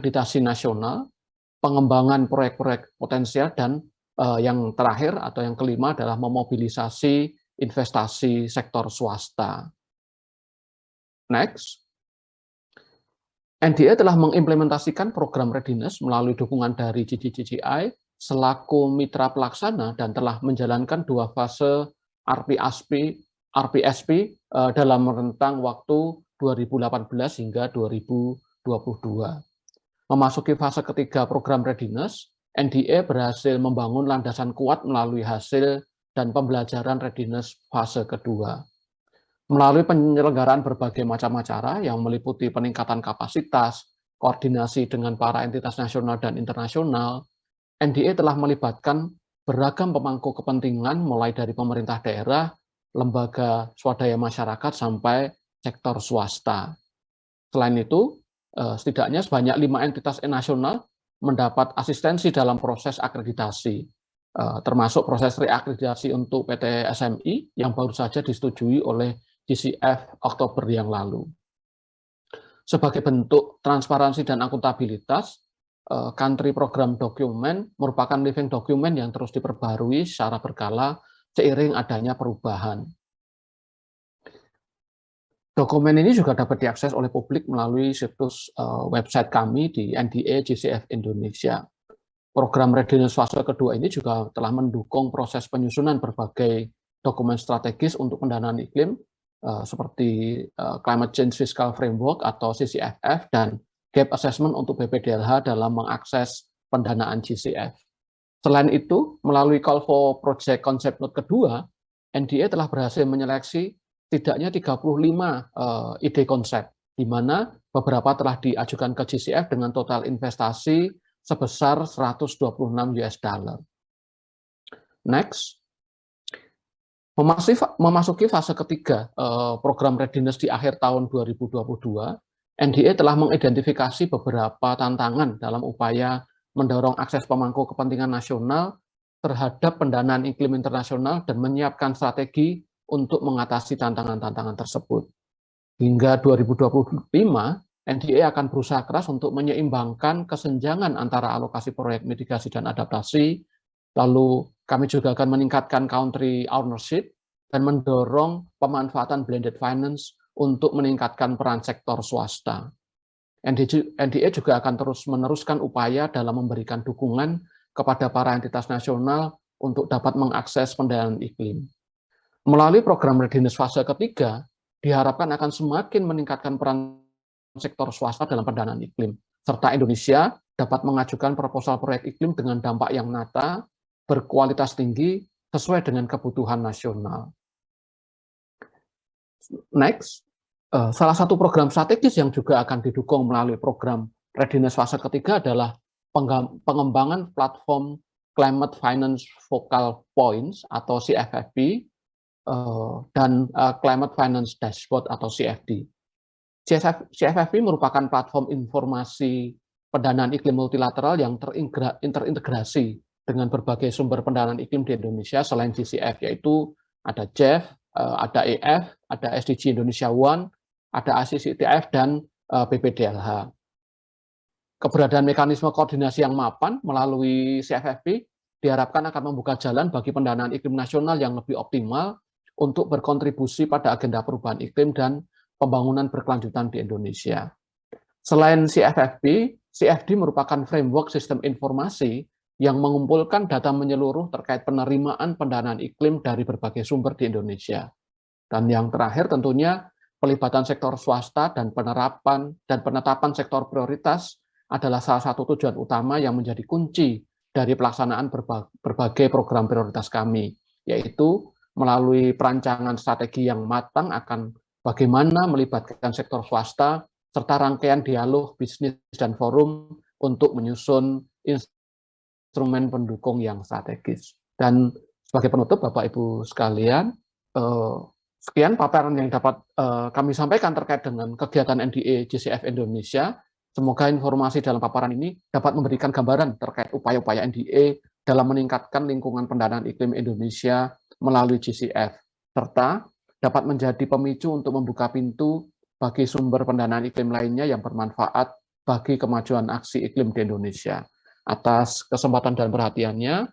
akreditasi nasional, pengembangan proyek-proyek potensial, dan yang terakhir atau yang kelima adalah memobilisasi investasi sektor swasta. Next. NDA telah mengimplementasikan program readiness melalui dukungan dari GGGCI selaku mitra pelaksana dan telah menjalankan 2 fase RPSP dalam rentang waktu 2018 hingga 2022. Memasuki fase ketiga program readiness, NDA berhasil membangun landasan kuat melalui hasil dan pembelajaran readiness fase kedua. Melalui penyelenggaraan berbagai macam acara yang meliputi peningkatan kapasitas, koordinasi dengan para entitas nasional dan internasional, NDA telah melibatkan beragam pemangku kepentingan mulai dari pemerintah daerah, lembaga swadaya masyarakat, sampai sektor swasta. Selain itu, setidaknya sebanyak 5 entitas nasional mendapat asistensi dalam proses akreditasi, termasuk proses reakreditasi untuk PT SMI yang baru saja disetujui oleh GCF Oktober yang lalu. Sebagai bentuk transparansi dan akuntabilitas, country program document merupakan living document yang terus diperbarui secara berkala seiring adanya perubahan. Dokumen ini juga dapat diakses oleh publik melalui situs website kami di NDA GCF Indonesia. Program readiness fase kedua ini juga telah mendukung proses penyusunan berbagai dokumen strategis untuk pendanaan iklim, seperti Climate Change Fiscal Framework atau CCFF dan Gap Assessment untuk BPDLH dalam mengakses pendanaan GCF. Selain itu, melalui Call for Project Concept Note kedua, NDA telah berhasil menyeleksi setidaknya 35 ide konsep, di mana beberapa telah diajukan ke GCF dengan total investasi sebesar 126 US dollar. Next. Memasuki fase ketiga program readiness di akhir tahun 2022, NDA telah mengidentifikasi beberapa tantangan dalam upaya mendorong akses pemangku kepentingan nasional terhadap pendanaan iklim internasional dan menyiapkan strategi untuk mengatasi tantangan-tantangan tersebut. Hingga 2025, NDA akan berusaha keras untuk menyeimbangkan kesenjangan antara alokasi proyek mitigasi dan adaptasi. Lalu kami juga akan meningkatkan country ownership dan mendorong pemanfaatan blended finance untuk meningkatkan peran sektor swasta. NDA juga akan terus meneruskan upaya dalam memberikan dukungan kepada para entitas nasional untuk dapat mengakses pendanaan iklim. Melalui program readiness fase ketiga, diharapkan akan semakin meningkatkan peran sektor swasta dalam pendanaan iklim, serta Indonesia dapat mengajukan proposal proyek iklim dengan dampak yang nyata, berkualitas tinggi, sesuai dengan kebutuhan nasional. Next, salah satu program strategis yang juga akan didukung melalui program readiness fase ketiga adalah pengembangan platform Climate Finance Focal Points atau CFFP dan Climate Finance Dashboard atau CFD. CFFP merupakan platform informasi pendanaan iklim multilateral yang terintegrasi dengan berbagai sumber pendanaan iklim di Indonesia selain GCF, yaitu ada JEF, ada EF, ada SDG Indonesia One, ada ACCTF, dan BPDLH. Keberadaan mekanisme koordinasi yang mapan melalui CFFP diharapkan akan membuka jalan bagi pendanaan iklim nasional yang lebih optimal untuk berkontribusi pada agenda perubahan iklim dan pembangunan berkelanjutan di Indonesia. Selain CFFP, CFD merupakan framework sistem informasi yang mengumpulkan data menyeluruh terkait penerimaan pendanaan iklim dari berbagai sumber di Indonesia. Dan yang terakhir tentunya pelibatan sektor swasta dan penetapan sektor prioritas adalah salah satu tujuan utama yang menjadi kunci dari pelaksanaan berbagai program prioritas kami, yaitu melalui perancangan strategi yang matang akan bagaimana melibatkan sektor swasta, serta rangkaian dialog bisnis dan forum untuk menyusun instrumen pendukung yang strategis. Dan sebagai penutup, Bapak Ibu sekalian, sekian paparan yang dapat kami sampaikan terkait dengan kegiatan NDA GCF Indonesia. Semoga informasi dalam paparan ini dapat memberikan gambaran terkait upaya-upaya NDA dalam meningkatkan lingkungan pendanaan iklim Indonesia melalui GCF, serta dapat menjadi pemicu untuk membuka pintu bagi sumber pendanaan iklim lainnya yang bermanfaat bagi kemajuan aksi iklim di Indonesia. Atas kesempatan dan perhatiannya,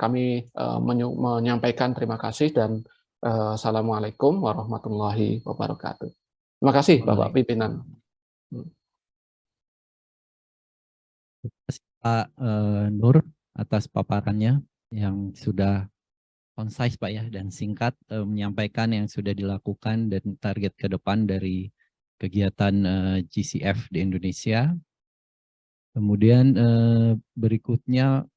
kami menyampaikan terima kasih dan assalamualaikum warahmatullahi wabarakatuh. Terima kasih Bapak Pimpinan. Terima kasih Pak Nur atas paparannya yang sudah concise Pak ya dan singkat, menyampaikan yang sudah dilakukan dan target ke depan dari kegiatan GCF di Indonesia. Kemudian berikutnya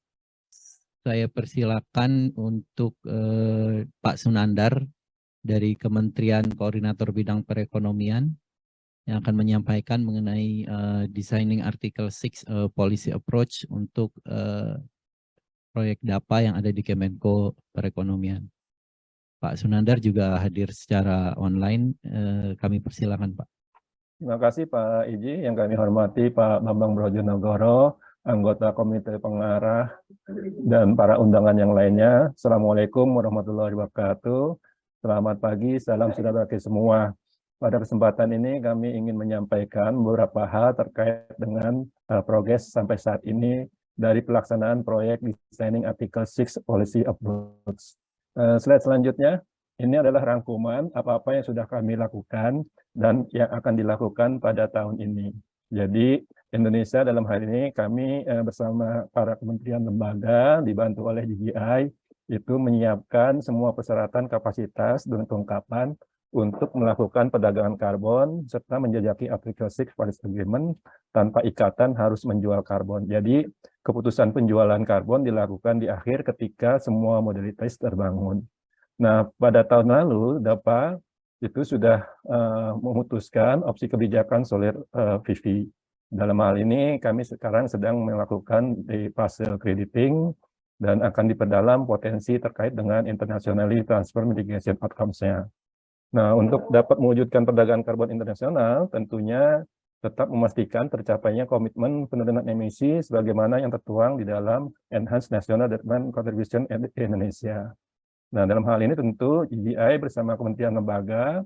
saya persilakan untuk Pak Sunandar dari Kementerian Koordinator Bidang Perekonomian yang akan menyampaikan mengenai Designing Article 6 Policy Approach untuk proyek DAPA yang ada di Kemenko Perekonomian. Pak Sunandar juga hadir secara online, kami persilakan Pak. Terima kasih Pak Iji, yang kami hormati Pak Bambang Brojonegoro, anggota Komite Pengarah, dan para undangan yang lainnya. Assalamualaikum warahmatullahi wabarakatuh. Selamat pagi, salam saudara semua. Pada kesempatan ini kami ingin menyampaikan beberapa hal terkait dengan progres sampai saat ini dari pelaksanaan proyek Designing Article 6 Policy Approach. Slide selanjutnya, ini adalah rangkuman apa-apa yang sudah kami lakukan dan yang akan dilakukan pada tahun ini. Jadi Indonesia dalam hal ini kami bersama para kementerian lembaga dibantu oleh DJI itu menyiapkan semua persyaratan kapasitas dan kelengkapan untuk melakukan perdagangan karbon serta menjajaki Article 6 Paris Agreement tanpa ikatan harus menjual karbon. Jadi keputusan penjualan karbon dilakukan di akhir ketika semua modalitas terbangun. Nah, pada tahun lalu DAPA itu sudah memutuskan opsi kebijakan solar PV. Dalam hal ini kami sekarang sedang melakukan di fase crediting dan akan diperdalam potensi terkait dengan internationally transfer mitigation outcomes-nya. Nah, untuk dapat mewujudkan perdagangan karbon internasional, tentunya tetap memastikan tercapainya komitmen penurunan emisi sebagaimana yang tertuang di dalam Enhanced National Development Contribution Indonesia. Nah, dalam hal ini tentu DJI bersama kementerian lembaga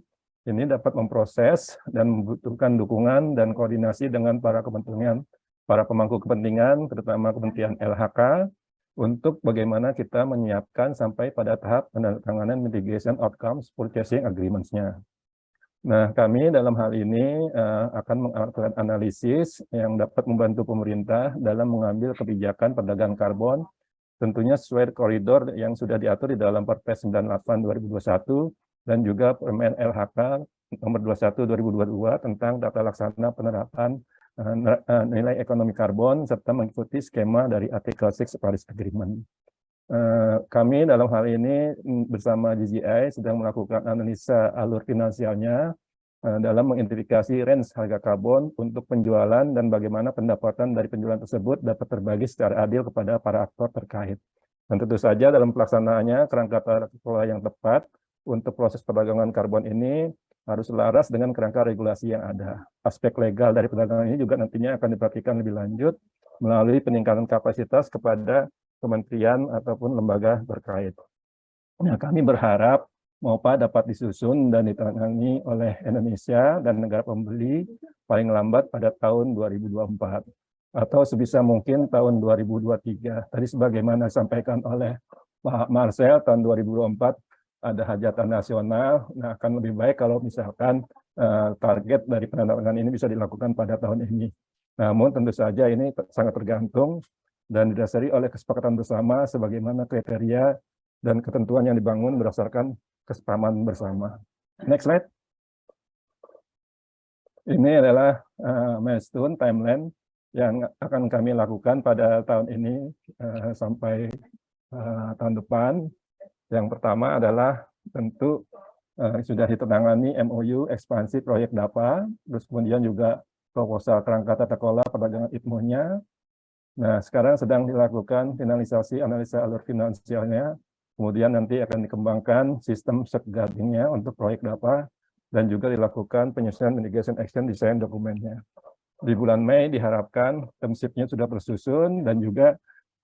ini dapat memproses dan membutuhkan dukungan dan koordinasi dengan para kementerian, para pemangku kepentingan, terutama Kementerian LHK, untuk bagaimana kita menyiapkan sampai pada tahap penandatanganan mitigation outcomes purchasing agreements-nya. Nah, kami dalam hal ini akan melakukan analisis yang dapat membantu pemerintah dalam mengambil kebijakan perdagangan karbon, tentunya sesuai koridor yang sudah diatur di dalam Perpres 98/2021 dan juga Permen LHK nomor 21/2022 tentang tata laksana penerapan nilai ekonomi karbon serta mengikuti skema dari Article 6 Paris Agreement. Kami dalam hal ini bersama DJI sedang melakukan analisa alur finansialnya dalam mengidentifikasi range harga karbon untuk penjualan dan bagaimana pendapatan dari penjualan tersebut dapat terbagi secara adil kepada para aktor terkait. Dan tentu saja dalam pelaksanaannya kerangka tata kelola yang tepat untuk proses perdagangan karbon ini harus selaras dengan kerangka regulasi yang ada. Aspek legal dari perdagangan ini juga nantinya akan diperhatikan lebih lanjut melalui peningkatan kapasitas kepada kementerian ataupun lembaga terkait. Nah, kami berharap MOPA dapat disusun dan ditangani oleh Indonesia dan negara pembeli paling lambat pada tahun 2024 atau sebisa mungkin tahun 2023. Tadi sebagaimana disampaikan oleh Pak Marcel, tahun 2024 ada hajatan nasional. Nah, akan lebih baik kalau misalkan target dari penandatanganan ini bisa dilakukan pada tahun ini. Namun tentu saja ini sangat tergantung dan didasari oleh kesepakatan bersama sebagaimana kriteria dan ketentuan yang dibangun berdasarkan kesepahaman bersama. Next slide. Ini adalah milestone timeline yang akan kami lakukan pada tahun ini sampai tahun depan. Yang pertama adalah tentu sudah ditandatangani MOU ekspansi proyek DAPA, terus kemudian juga proposal kerangka tata kelola perdagangan ITMO-nya. Nah, sekarang sedang dilakukan finalisasi analisa alur finansialnya, kemudian nanti akan dikembangkan sistem safeguarding-nya untuk proyek DAPA, dan juga dilakukan penyusunan mitigation action design dokumennya. Di bulan Mei diharapkan term sheet-nya sudah tersusun dan juga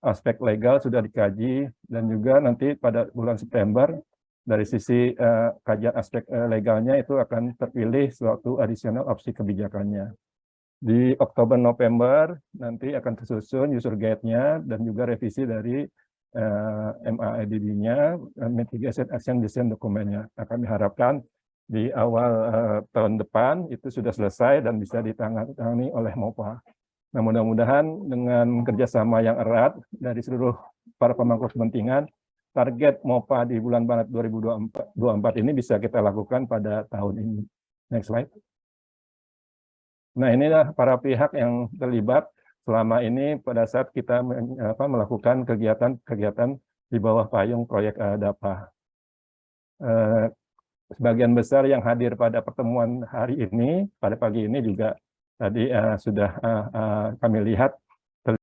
aspek legal sudah dikaji, dan juga nanti pada bulan September dari sisi kajian aspek legalnya itu akan terpilih suatu additional opsi kebijakannya. Di Oktober-November nanti akan tersusun user guide-nya dan juga revisi dari MAEDD-nya, Mitigation Action Design dokumennya. Nah, kami harapkan di awal tahun depan itu sudah selesai dan bisa ditangani oleh MOPA. Nah, mudah-mudahan dengan kerjasama yang erat dari seluruh para pemangku kepentingan, target MOPA di bulan Maret 2024 ini bisa kita lakukan pada tahun ini. Next slide. Nah, inilah para pihak yang terlibat selama ini pada saat kita melakukan kegiatan-kegiatan di bawah payung proyek DAPA. Sebagian besar yang hadir pada pertemuan hari ini, pada pagi ini juga tadi sudah kami lihat